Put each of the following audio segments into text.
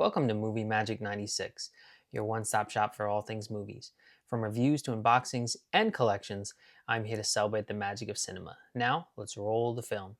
Welcome to Movie Magic 96, your one-stop shop for all things movies. From reviews to unboxings and collections, I'm here to celebrate the magic of cinema. Now, let's roll the film.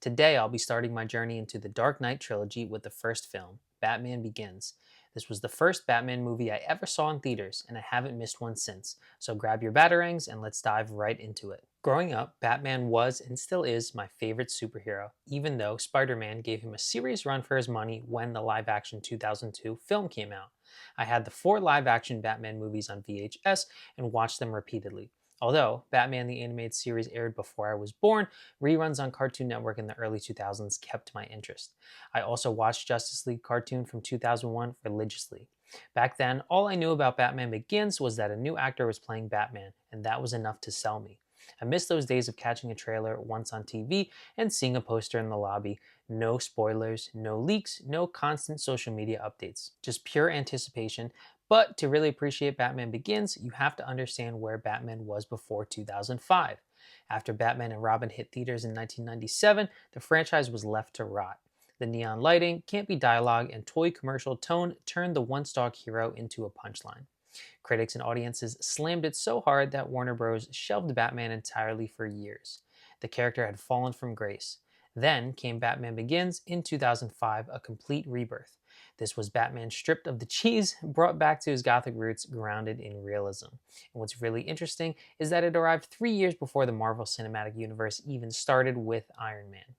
Today, I'll be starting my journey into the Dark Knight trilogy with the first film, Batman Begins. This was the first Batman movie I ever saw in theaters, and I haven't missed one since, so grab your batarangs and let's dive right into it. Growing up, Batman was and still is my favorite superhero, even though Spider-Man gave him a serious run for his money when the live-action 2002 film came out. I had the 4 live-action Batman movies on VHS and watched them repeatedly. Although Batman the Animated Series aired before I was born, reruns on Cartoon Network in the early 2000s kept my interest. I also watched Justice League cartoon from 2001 religiously. Back then, all I knew about Batman Begins was that a new actor was playing Batman, and that was enough to sell me. I miss those days of catching a trailer once on TV and seeing a poster in the lobby. No spoilers, no leaks, no constant social media updates. Just pure anticipation. But to really appreciate Batman Begins, you have to understand where Batman was before 2005. After Batman and Robin hit theaters in 1997, the franchise was left to rot. The neon lighting, campy dialogue, and toy commercial tone turned the one-stock hero into a punchline. Critics and audiences slammed it so hard that Warner Bros. Shelved Batman entirely for years. The character had fallen from grace. Then came Batman Begins in 2005, a complete rebirth. This was Batman stripped of the cheese, brought back to his gothic roots, grounded in realism. And what's really interesting is that it arrived 3 years before the Marvel Cinematic Universe even started with Iron Man.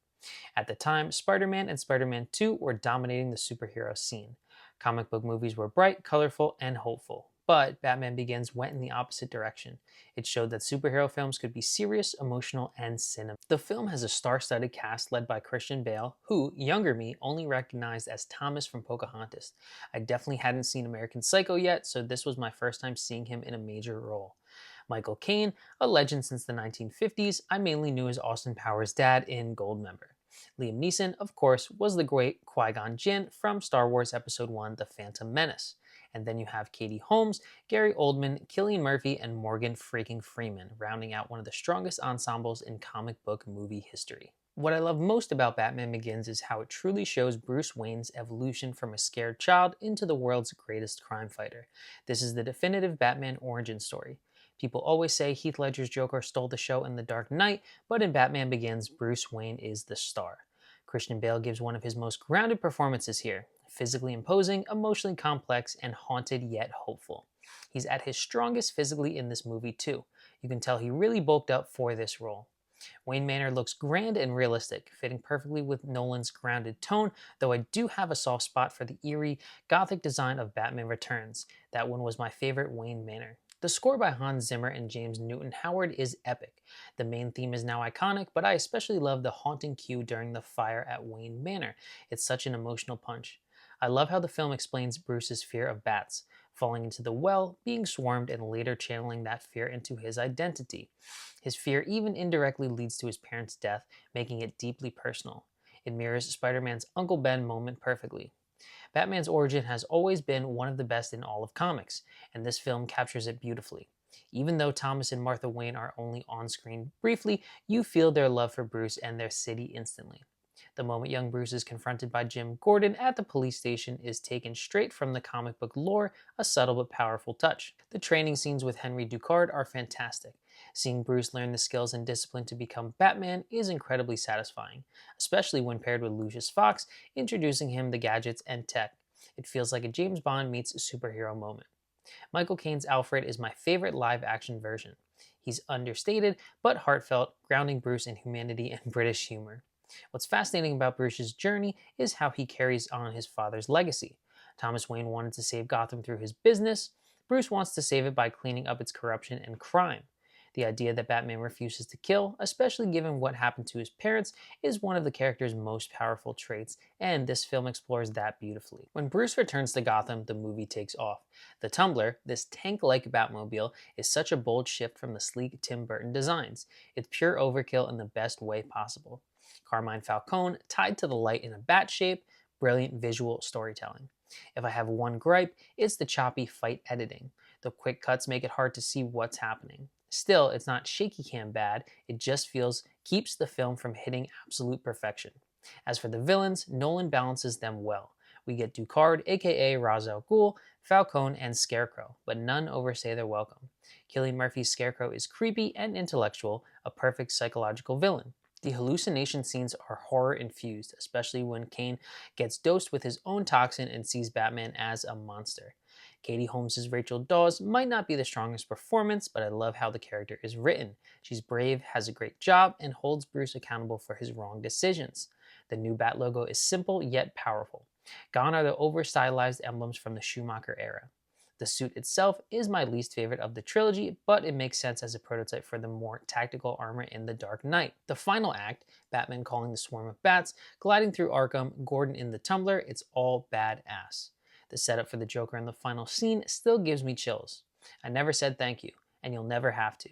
At the time, Spider-Man and Spider-Man 2 were dominating the superhero scene. Comic book movies were bright, colorful, and hopeful. But Batman Begins went in the opposite direction. It showed that superhero films could be serious, emotional, and cinematic. The film has a star-studded cast led by Christian Bale, who, younger me, only recognized as Thomas from Pocahontas. I definitely hadn't seen American Psycho yet, so this was my first time seeing him in a major role. Michael Caine, a legend since the 1950s, I mainly knew as Austin Powers' dad in Goldmember. Liam Neeson, of course, was the great Qui-Gon Jinn from Star Wars Episode I, The Phantom Menace. And then you have Katie Holmes, Gary Oldman, Cillian Murphy, and Morgan freaking Freeman, rounding out one of the strongest ensembles in comic book movie history. What I love most about Batman Begins is how it truly shows Bruce Wayne's evolution from a scared child into the world's greatest crime fighter. This is the definitive Batman origin story. People always say Heath Ledger's Joker stole the show in The Dark Knight, but in Batman Begins, Bruce Wayne is the star. Christian Bale gives one of his most grounded performances here. Physically imposing, emotionally complex, and haunted yet hopeful. He's at his strongest physically in this movie too. You can tell he really bulked up for this role. Wayne Manor looks grand and realistic, fitting perfectly with Nolan's grounded tone, though I do have a soft spot for the eerie, gothic design of Batman Returns. That one was my favorite Wayne Manor. The score by Hans Zimmer and James Newton Howard is epic. The main theme is now iconic, but I especially love the haunting cue during the fire at Wayne Manor. It's such an emotional punch. I love how the film explains Bruce's fear of bats, falling into the well, being swarmed, and later channeling that fear into his identity. His fear even indirectly leads to his parents' death, making it deeply personal. It mirrors Spider-Man's Uncle Ben moment perfectly. Batman's origin has always been one of the best in all of comics, and this film captures it beautifully. Even though Thomas and Martha Wayne are only on screen briefly, you feel their love for Bruce and their city instantly. The moment young Bruce is confronted by Jim Gordon at the police station is taken straight from the comic book lore, a subtle but powerful touch. The training scenes with Henry Ducard are fantastic. Seeing Bruce learn the skills and discipline to become Batman is incredibly satisfying, especially when paired with Lucius Fox, introducing him the gadgets and tech. It feels like a James Bond meets superhero moment. Michael Caine's Alfred is my favorite live-action version. He's understated, but heartfelt, grounding Bruce in humanity and British humor. What's fascinating about Bruce's journey is how he carries on his father's legacy. Thomas Wayne wanted to save Gotham through his business. Bruce wants to save it by cleaning up its corruption and crime. The idea that Batman refuses to kill, especially given what happened to his parents, is one of the character's most powerful traits, and this film explores that beautifully. When Bruce returns to Gotham, the movie takes off. The Tumbler, this tank-like Batmobile, is such a bold shift from the sleek Tim Burton designs. It's pure overkill in the best way possible. Carmine Falcone tied to the light in a bat shape, brilliant visual storytelling. If I have one gripe, it's the choppy fight editing. The quick cuts make it hard to see what's happening. Still, it's not shaky cam bad, it just keeps the film from hitting absolute perfection. As for the villains, Nolan balances them well. We get Ducard, aka Ra's al Ghul, Falcone, and Scarecrow, but none overstay their welcome. Cillian Murphy's Scarecrow is creepy and intellectual, a perfect psychological villain. The hallucination scenes are horror-infused, especially when Kane gets dosed with his own toxin and sees Batman as a monster. Katie Holmes' Rachel Dawes might not be the strongest performance, but I love how the character is written. She's brave, has a great job, and holds Bruce accountable for his wrong decisions. The new Bat logo is simple yet powerful. Gone are the over-stylized emblems from the Schumacher era. The suit itself is my least favorite of the trilogy, but it makes sense as a prototype for the more tactical armor in The Dark Knight. The final act, Batman calling the swarm of bats, gliding through Arkham, Gordon in the tumbler, it's all badass. The setup for the Joker in the final scene still gives me chills. I never said thank you, and you'll never have to.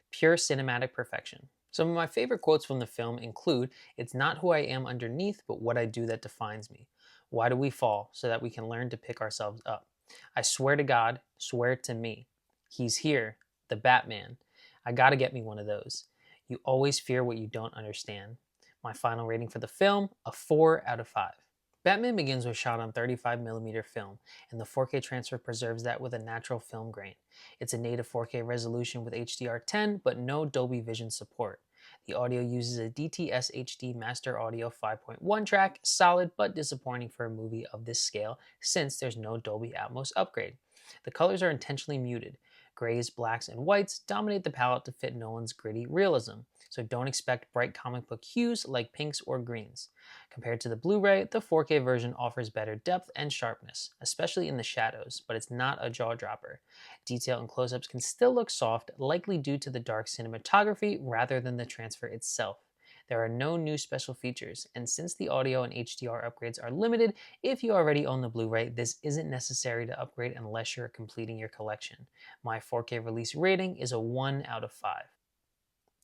Pure cinematic perfection. Some of my favorite quotes from the film include, "It's not who I am underneath, but what I do that defines me. Why do we fall? So that we can learn to pick ourselves up. I swear to God, swear to me. He's here, the Batman. I gotta get me one of those. You always fear what you don't understand." My final rating for the film, a 4 out of 5. Batman Begins was shot on 35mm film, and the 4K transfer preserves that with a natural film grain. It's a native 4K resolution with HDR10, but no Dolby Vision support. The audio uses a DTS HD Master Audio 5.1 track, solid but disappointing for a movie of this scale since there's no Dolby Atmos upgrade. The colors are intentionally muted. Grays, blacks, and whites dominate the palette to fit Nolan's gritty realism, so don't expect bright comic book hues like pinks or greens. Compared to the Blu-ray, the 4K version offers better depth and sharpness, especially in the shadows, but it's not a jaw-dropper. Detail and close-ups can still look soft, likely due to the dark cinematography rather than the transfer itself. There are no new special features, and since the audio and HDR upgrades are limited, if you already own the Blu-ray, this isn't necessary to upgrade unless you're completing your collection. My 4K release rating is a 1 out of 5.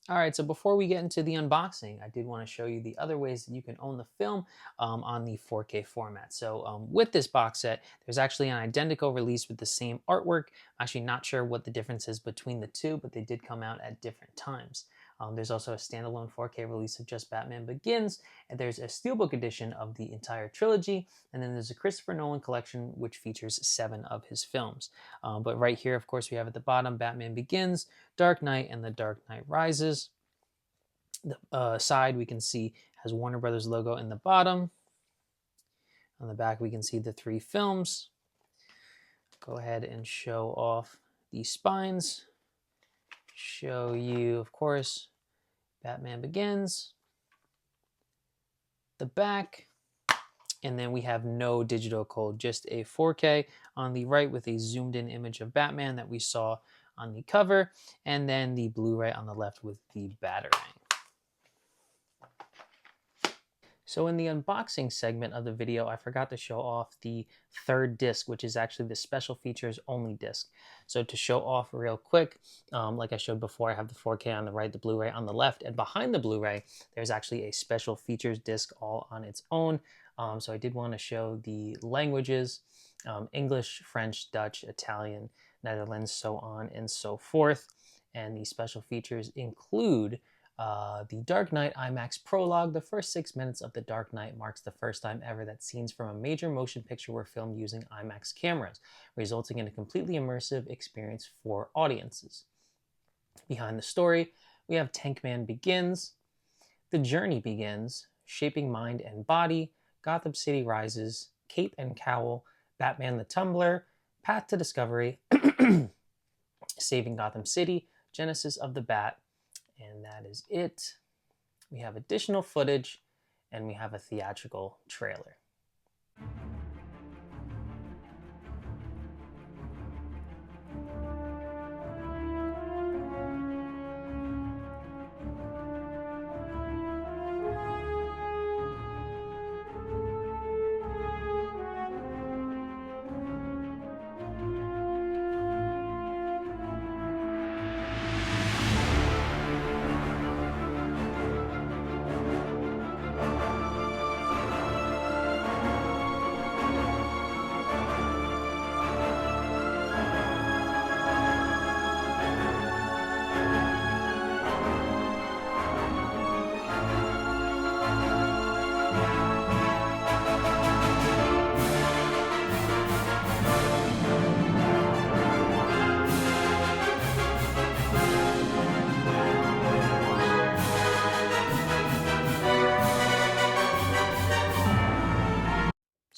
Alright, so before we get into the unboxing, I did want to show you the other ways that you can own the film on the 4K format. So with this box set, there's actually an identical release with the same artwork. I'm actually not sure what the difference is between the two, but they did come out at different times. There's also a standalone 4K release of just Batman Begins, and there's a Steelbook edition of the entire trilogy, and then there's a Christopher Nolan collection which features 7 of his films. But right here, of course, we have at the bottom Batman Begins, Dark Knight, and The Dark Knight Rises. The side we can see has Warner Brothers logo in the bottom. On the back we can see the 3 films. Go ahead and show off the spines. Show you, of course, Batman Begins, the back, and then we have no digital code, just a 4K on the right with a zoomed in image of Batman that we saw on the cover, and then the Blu-ray on the left with the Batarang. So in the unboxing segment of the video, I forgot to show off the 3rd disc, which is actually the special features only disc. So to show off real quick, like I showed before, I have the 4K on the right, the Blu-ray on the left, and behind the Blu-ray, there's actually a special features disc all on its own. So I did want to show the languages, English, French, Dutch, Italian, Netherlands, so on and so forth. And the special features include the Dark Knight IMAX prologue. The first 6 minutes of The Dark Knight marks the first time ever that scenes from a major motion picture were filmed using IMAX cameras, resulting in a completely immersive experience for audiences. Behind the story, we have Tankman Begins, The Journey Begins, Shaping Mind and Body, Gotham City Rises, Cape and Cowl, Batman the Tumbler, Path to Discovery, Saving Gotham City, Genesis of the Bat, and that is it. We have additional footage, and we have a theatrical trailer.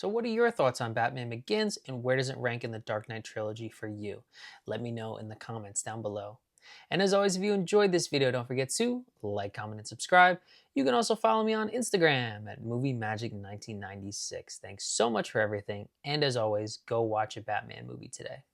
So what are your thoughts on Batman Begins, and where does it rank in the Dark Knight trilogy for you? Let me know in the comments down below. And as always, if you enjoyed this video, don't forget to like, comment, and subscribe. You can also follow me on Instagram at MovieMagic1996. Thanks so much for everything, and as always, go watch a Batman movie today.